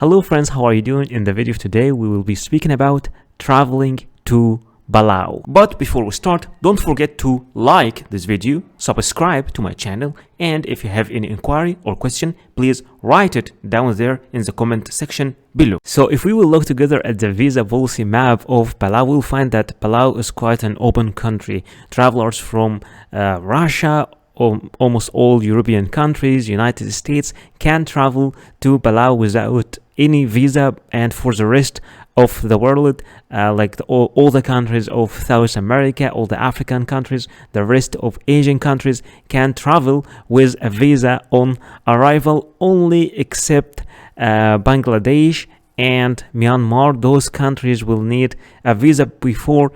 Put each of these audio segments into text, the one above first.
Hello friends, how are you doing? In the video of today, we will be speaking about traveling to Palau. But before we start, don't forget to like this video, subscribe to my channel, and if you have any inquiry or question, please write it down there in the comment section below. So if we will look together at the visa policy map of Palau, we'll find that Palau is quite an open country. Travelers from Russia, almost all European countries, United States can travel to Palau without any visa, and for the rest of the world, all the countries of South America, all the African countries, the rest of Asian countries can travel with a visa on arrival only, except Bangladesh and Myanmar. Those countries will need a visa before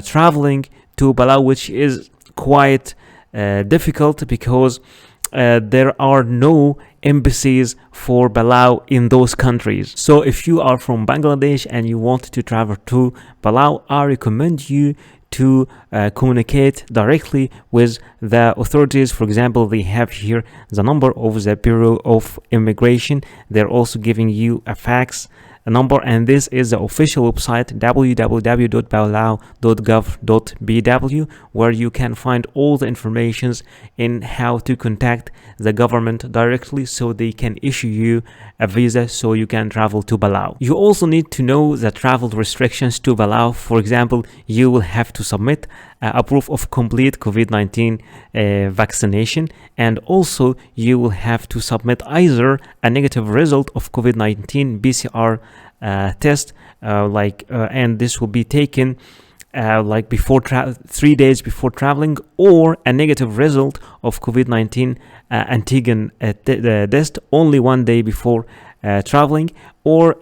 traveling to Palau, which is quite difficult because there are no embassies for Palau in those countries. So if you are from Bangladesh and you want to travel to Palau, I recommend you to communicate directly with the authorities. For example, they have here the number of the Bureau of Immigration. They're also giving you a fax number, and this is the official website www.palau.gov.bw, where you can find all the informations in how to contact the government directly so they can issue you a visa so you can travel to Palau. You also need to know the travel restrictions to Palau. For example, you will have to submit a proof of complete COVID-19 vaccination, and also you will have to submit either a negative result of COVID-19 PCR test, and this will be taken before 3 days before traveling, or a negative result of COVID-19 antigen test only 1 day before traveling, or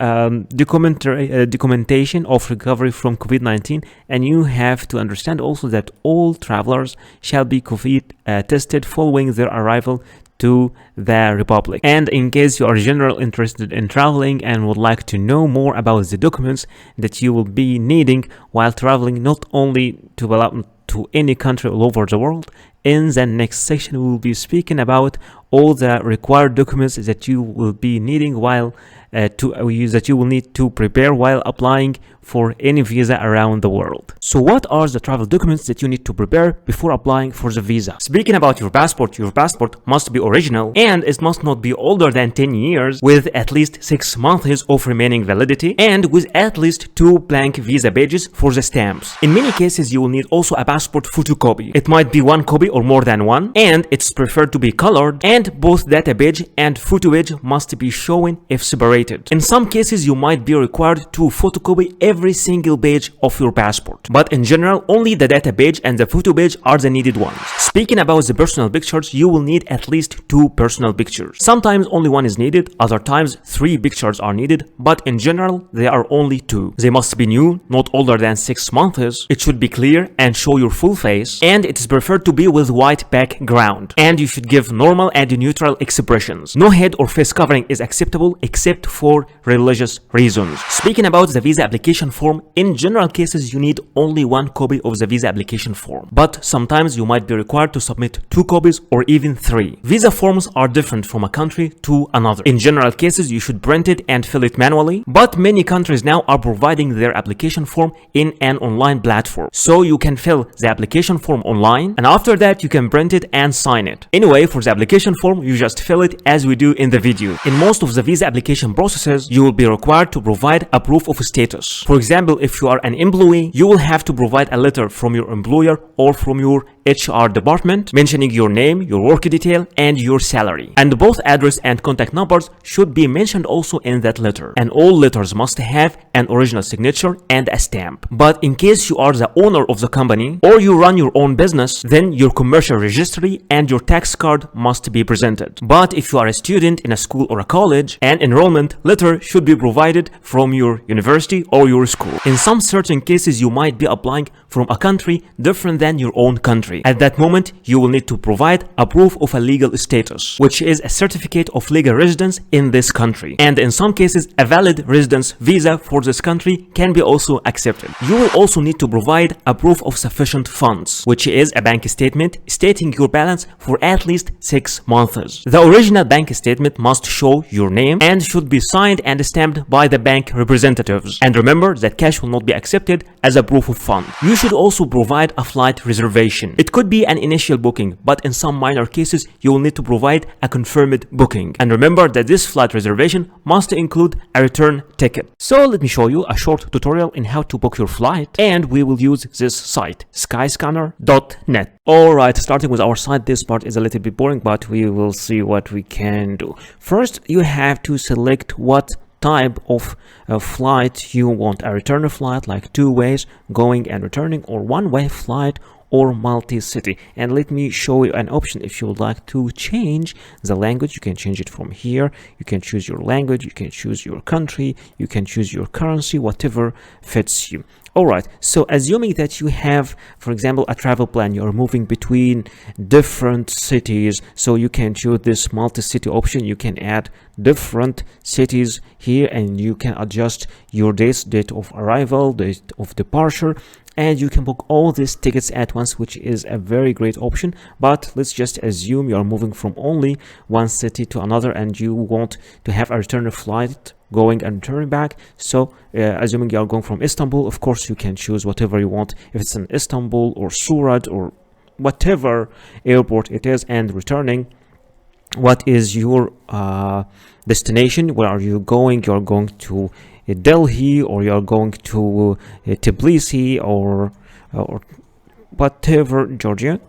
documentation of recovery from COVID-19. And you have to understand also that all travelers shall be COVID tested following their arrival to the Republic. And in case you are generally interested in traveling and would like to know more about the documents that you will be needing while traveling, not only to any country all over the world, in the next section we will be speaking about all the required documents that you will be needing while that you will need to prepare while applying for any visa around the world. So what are the travel documents that you need to prepare before applying for the visa? Speaking about your passport must be original, and it must not be older than 10 years, with at least 6 months of remaining validity, and with at least 2 blank visa pages for the stamps. In many cases, you will need also a passport photocopy. It might be 1 copy or more than 1, and it's preferred to be colored, and both data page and photo page must be shown if separated. In some cases, you might be required to photocopy every single page of your passport, but in general, only the data page and the photo page are the needed ones. Speaking about the personal pictures, you will need at least 2 personal pictures. Sometimes only 1 is needed, other times 3 pictures are needed, but in general, they are only 2. They must be new, not older than 6 months. It should be clear and show your full face, and it is preferred to be with white background, and you should give normal and neutral expressions. No head or face covering is acceptable except for religious reasons. Speaking about the visa application form, in general cases you need only 1 copy of the visa application form, but sometimes you might be required to submit 2 copies or even 3. Visa forms are different from a country to another. In general cases, you should print it and fill it manually, but many countries now are providing their application form in an online platform, so you can fill the application form online, and after that you can print it and sign it. Anyway, for the application form, you just fill it as we do in the video. In most of the visa application processes, you will be required to provide a proof of status. For example, if you are an employee, you will have to provide a letter from your employer or from your HR department mentioning your name, your work detail, and your salary. And both address and contact numbers should be mentioned also in that letter. And all letters must have an original signature and a stamp. But in case you are the owner of the company or you run your own business, then your commercial registry and your tax card must be presented. But if you are a student in a school or a college, an enrollment letter should be provided from your university or your school. In some certain cases, you might be applying from a country different than your own country. country. At that moment, you will need to provide a proof of a legal status, which is a certificate of legal residence in this country. And in some cases, a valid residence visa for this country can be also accepted. You will also need to provide a proof of sufficient funds, which is a bank statement stating your balance for at least 6 months. The original bank statement must show your name and should be signed and stamped by the bank representatives. And remember that cash will not be accepted as a proof of fund. You should also provide a flight reservation. It could be an initial booking, but in some minor cases, you will need to provide a confirmed booking. And remember that this flight reservation must include a return ticket. So let me show you a short tutorial in how to book your flight, and we will use this site, skyscanner.net. Alright, starting with our site, this part is a little bit boring, but we will see what we can do. First, you have to select what type of flight you want. A return flight, like 2 ways, going and returning, or 1-way flight, or multi-city. And let me show you an option. If you would like to change the language, you can change it from here. You can choose your language, you can choose your country, you can choose your currency, whatever fits you. Alright, so assuming that you have, for example, a travel plan, you're moving between different cities, so you can choose this multi-city option. You can add different cities here, and you can adjust your date of arrival, date of departure, and you can book all these tickets at once, which is a very great option. But let's just assume you're moving from only one city to another, and you want to have a return flight going and returning back. So assuming you're going from Istanbul, of course you can choose whatever you want, if it's in Istanbul or Surat or whatever airport it is. And returning, what is your destination? Where are you going? You're going to Delhi, or you're going to Tbilisi, or whatever, Georgia,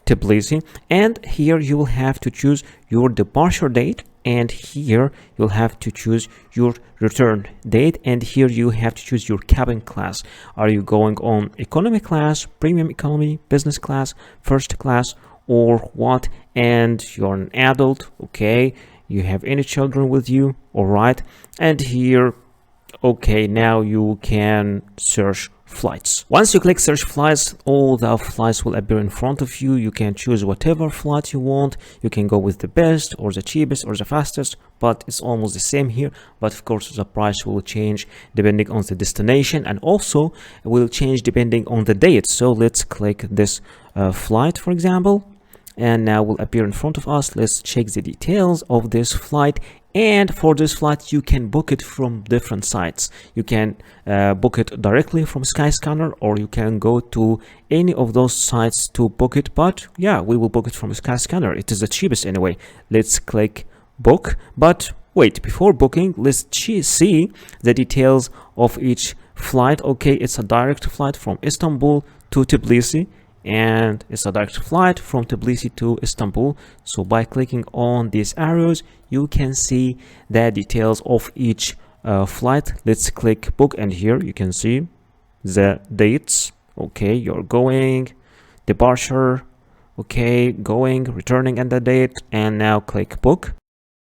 Tbilisi. And here you will have to choose your departure date, and here you'll have to choose your return date, and here you have to choose your cabin class. Are you going on economy class, premium economy, business class, first class, or what? And you're an adult, okay, you have any children with you, all right. And here, okay, now you can search flights. Once you click search flights, all the flights will appear in front of you. You can choose whatever flight you want. You can go with the best or the cheapest or the fastest, but it's almost the same here. But of course the price will change depending on the destination, and also will change depending on the date. So let's click this flight, for example, and now will appear in front of us. Let's check the details of this flight. And for this flight, you can book it from different sites. You can book it directly from Skyscanner, or you can go to any of those sites to book it. But yeah, we will book it from Skyscanner. It is the cheapest anyway. Let's click book. But wait, before booking, let's see the details of each flight. Okay, it's a direct flight from Istanbul to Tbilisi, and it's a direct flight from Tbilisi to Istanbul. So by clicking on these arrows, you can see the details of each flight. Let's click book, and here you can see the dates. Okay, you're going, departure, okay, going, returning, and the date. And now click book.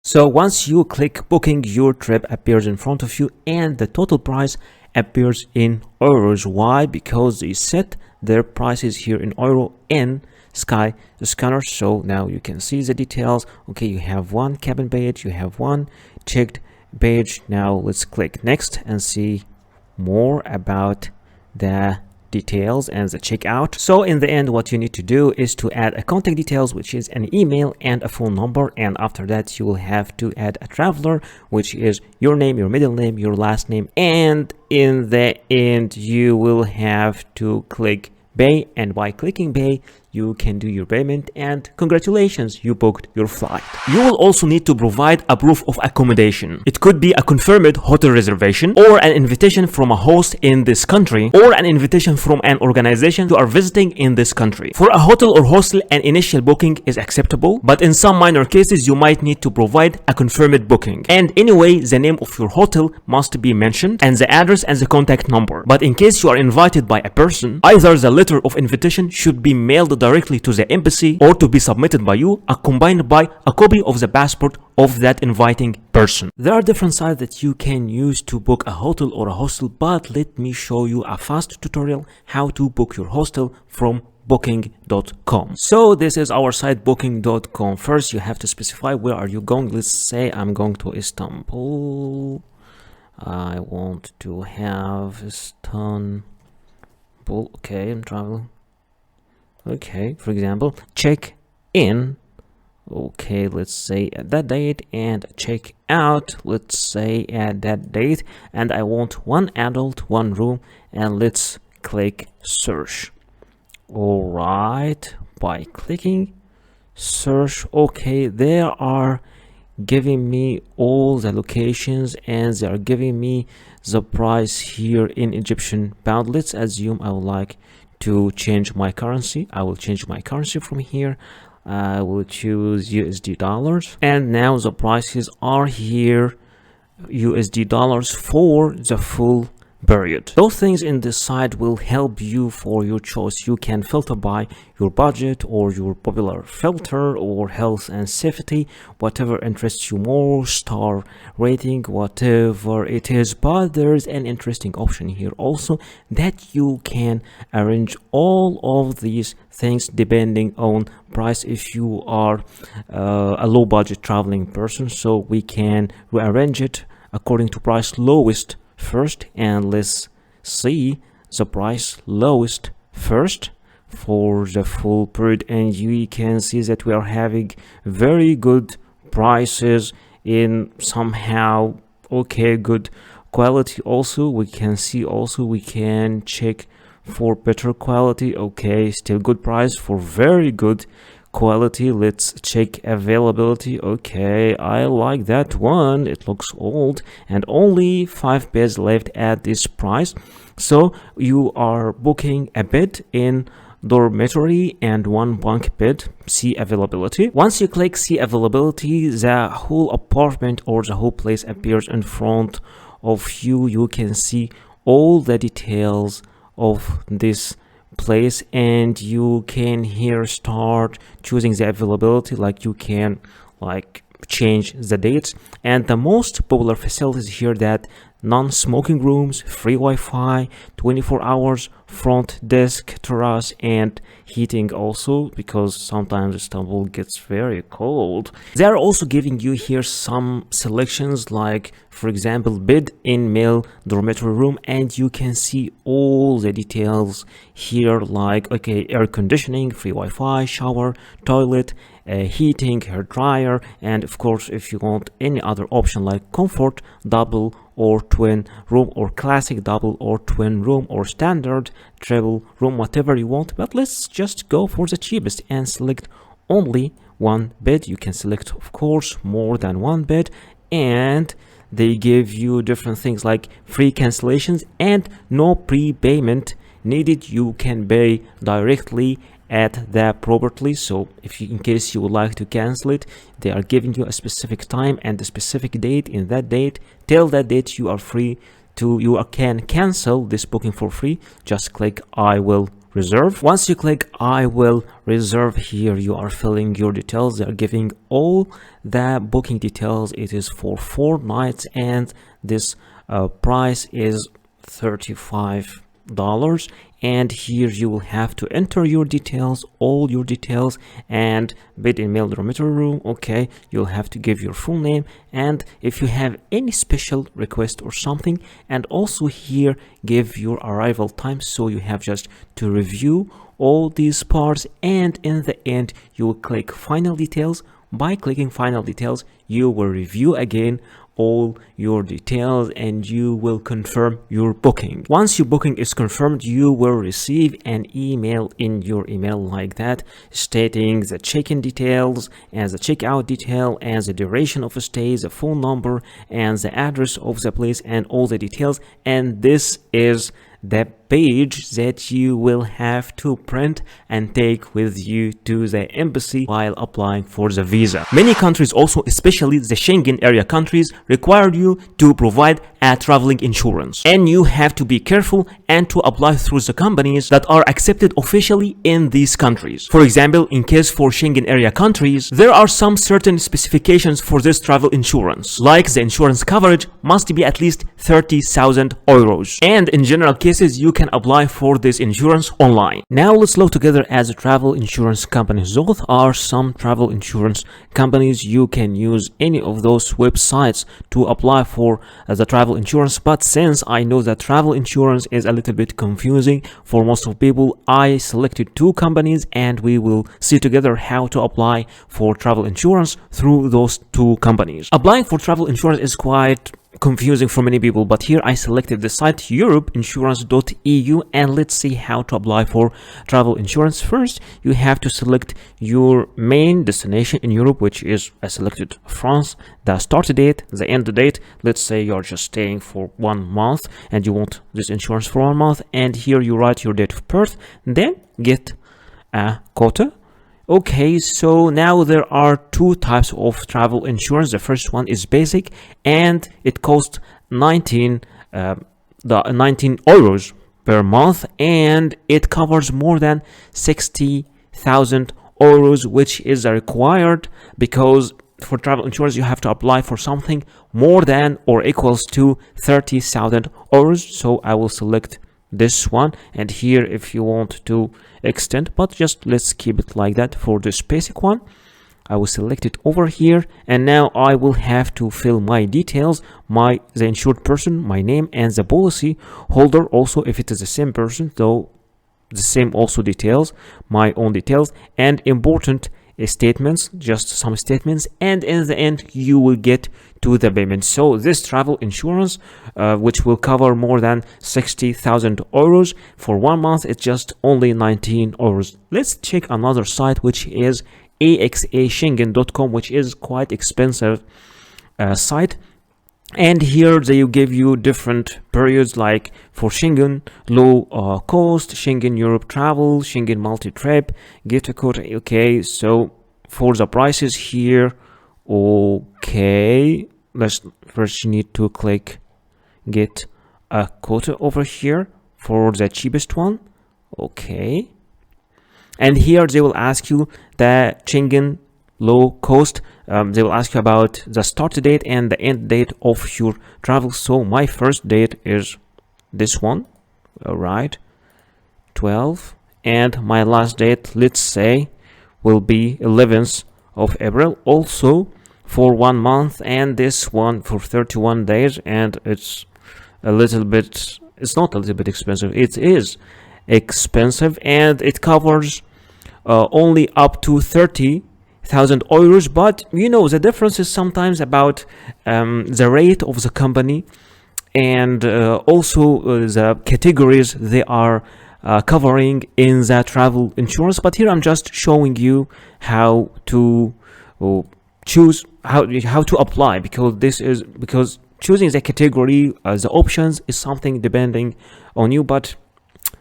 So once you click booking, your trip appears in front of you, and the total price appears in euros. Why? Because they set their prices here in euro in Skyscanner. So now you can see the details. Okay, you have one cabin page, you have one checked page. Now let's click next and see more about the details and the checkout. So in the end, what you need to do is to add a contact details, which is an email and a phone number, and after that you will have to add a traveler, which is your name, your middle name, your last name, and in the end you will have to click pay, and by clicking pay you can do your payment, and congratulations, you booked your flight. You will also need to provide a proof of accommodation. It could be a confirmed hotel reservation, or an invitation from a host in this country, or an invitation from an organization you are visiting in this country. For a hotel or hostel, an initial booking is acceptable, but in some minor cases you might need to provide a confirmed booking. And anyway, the name of your hotel must be mentioned, and the address and the contact number. But in case you are invited by a person, either the letter of invitation should be mailed directly to the embassy or to be submitted by you, accompanied by a copy of the passport of that inviting person. There are different sites that you can use to book a hotel or a hostel, but let me show you a fast tutorial how to book your hostel from booking.com. So this is our site, booking.com. First you have to specify where are you going. Let's say I'm going to Istanbul. I want to have Istanbul. Okay, I'm traveling. Okay, for example, check in. Okay, let's say at that date, and check out, let's say at that date, and I want one adult, one room, and let's click search. All right, by clicking search, okay, they are giving me all the locations and they are giving me the price here in Egyptian pound. Let's assume I would like to change my currency. I will change my currency from here. I will choose USD dollars, and now the prices are here, USD dollars for the full period. Those things in this site will help you for your choice. You can filter by your budget or your popular filter or health and safety, whatever interests you more, star rating, whatever it is. But there's an interesting option here also that you can arrange all of these things depending on price if you are a low budget traveling person. So we can rearrange it according to price lowest first, and let's see the price lowest first for the full period, and you can see that we are having very good prices in somehow okay good quality. Also we can see, also we can check for better quality. Okay, still good price for very good quality. Let's check availability. Okay, I like that one. It looks old and only 5 beds left at this price. So you are booking a bed in dormitory and 1 bunk bed. See availability. Once you click see availability, the whole apartment or the whole place appears in front of you. You can see all the details of this place, and you can here start choosing the availability, like you can like change the dates. And the most popular facilities here that non-smoking rooms, free Wi-Fi, 24 hours, front desk, terrace, and heating also, because sometimes Istanbul gets very cold. They are also giving you here some selections, like for example bed in male dormitory room, and you can see all the details here, like okay, air conditioning, free Wi-Fi, shower, toilet, heating, hair dryer, and of course if you want any other option like comfort, double or twin room, or classic double or twin room, or standard travel room, whatever you want. But let's just go for the cheapest and select only one bed. You can select of course more than one bed, and they give you different things like free cancellations and no prepayment needed. You can pay directly at the property. So if you, in case you would like to cancel it, they are giving you a specific time and a specific date. In that date, till that date, you are free to, you can cancel this booking for free. Just click I will reserve. Once you click I will reserve, here you are filling your details. They are giving all the booking details. It is for 4 nights, and this price is $35. And here you will have to enter your details, all your details, and bed in male dormitory room. Okay, you'll have to give your full name, and if you have any special request or something, and also here give your arrival time. So you have just to review all these parts, and in the end you will click final details. By clicking final details, you will review again all your details and you will confirm your booking. Once your booking is confirmed, you will receive an email in your email like that, stating the check-in details and the check-out detail and the duration of a stay, the phone number and the address of the place, and all the details. And this is the page that you will have to print and take with you to the embassy while applying for the visa. Many countries also, especially the Schengen area countries, require you to provide a traveling insurance, and you have to be careful and to apply through the companies that are accepted officially in these countries. For example, in case for Schengen area countries, there are some certain specifications for this travel insurance, like the insurance coverage must be at least 30,000 euros, and in general cases you can apply for this insurance online. Now let's look together as travel insurance companies. Those are some travel insurance companies. You can use any of those websites to apply for the travel insurance, but since I know that travel insurance is a little bit confusing for most of people, I selected two companies and we will see together how to apply for travel insurance through those two companies. Applying for travel insurance is quite confusing for many people, but here I selected the site europeinsurance.eu, and let's see how to apply for travel insurance. First, you have to select your main destination in Europe, which is I selected France, the start date, the end date. Let's say you're just staying for 1 month and you want this insurance for 1 month, and here you write your date of birth, then get a quota. Okay, so now there are two types of travel insurance. The first one is basic, and it costs 19 euros per month, and it covers more than 60,000 euros, which is required because for travel insurance you have to apply for something more than or equals to 30,000 euros. So I will select this one, and here if you want to extend, but just let's keep it like that for this basic one. I will select it over here, and now I will have to fill my details, the insured person, my name, and the policy holder also if it is the same person, though the same also details, my own details, and important statements, just some statements, and in the end you will get to the payment. So this travel insurance which will cover more than 60,000 euros for 1 month, it's just only 19 euros. Let's check another site, which is axaschengen.com, which is quite expensive site, and here they give you different periods, like for Schengen low cost, Schengen Europe travel, Schengen multi-trip, get a quota. Okay, so for the prices here, okay, let's first you need to click get a quota over here for the cheapest one. Okay, and here they will ask you the Schengen low cost. They will ask you about the start date and the end date of your travel. So my first date is this one, all right, 12, and my last date, let's say, will be 11th of April, also for 1 month, and this one for 31 days, and it's a little bit, it's not a little bit expensive, it is expensive, and it covers only up to 30,000 euros, but you know the difference is sometimes about the rate of the company, and also the categories they are covering in the travel insurance. But here I'm just showing you how to choose, how to apply, because choosing the category, the options is something depending on you, but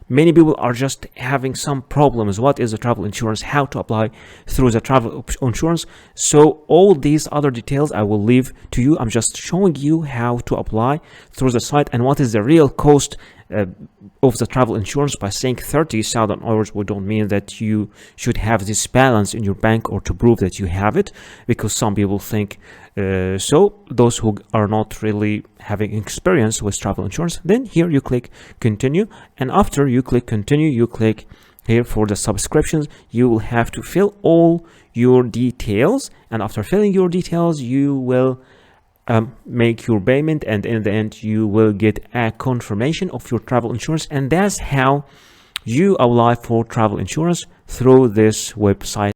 many people are just having some problems. What is the travel insurance? How to apply through the travel insurance? So all these other details I will leave to you. I'm just showing you how to apply through the site and what is the real cost of the travel insurance. By saying 30,000 euros, we don't mean that you should have this balance in your bank or to prove that you have it, because some people think so, those who are not really having experience with travel insurance. Then here you click continue, and after you click continue, you click here for the subscriptions. You will have to fill all your details, and after filling your details you will make your payment, and in the end you will get a confirmation of your travel insurance. And that's how you apply for travel insurance through this website.